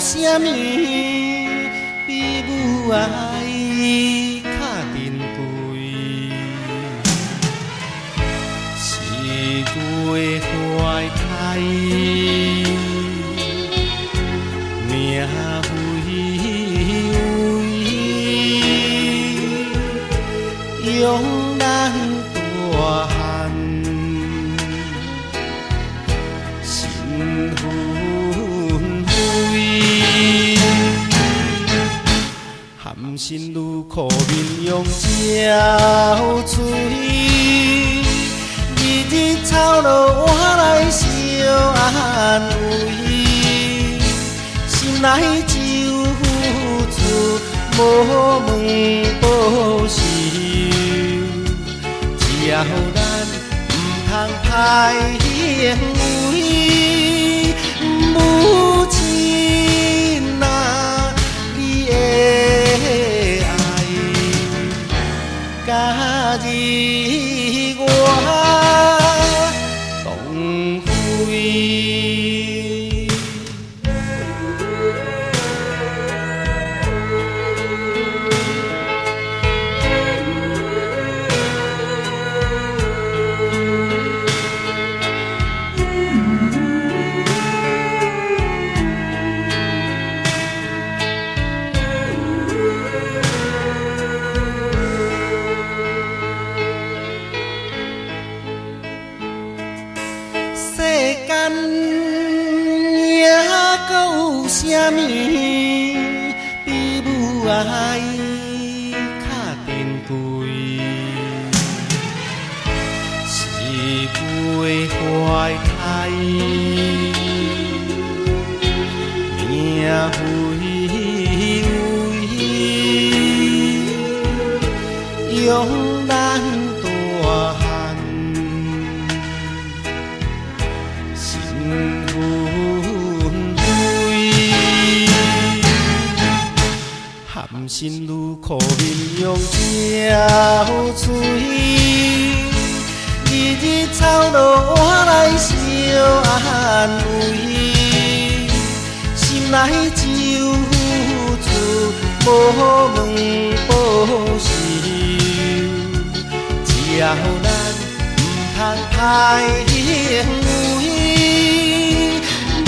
啥物比母爱较珍贵？是月怀胎，命非为，养咱大汉，心纷飞。含辛茹苦面容照嘴，日日操劳换来相安慰，心内只有付出，无问报酬。只要咱唔通歹行为，母亲啊，你的爱甲日我同飞。世间还阁有啥物比母爱较珍贵？是月怀胎，命非为，养咱大汉。心纷飞，含辛茹苦面容照嘴，日日操劳换来相安慰，心内只有付出，无问报酬。只要咱唔通歹行为，母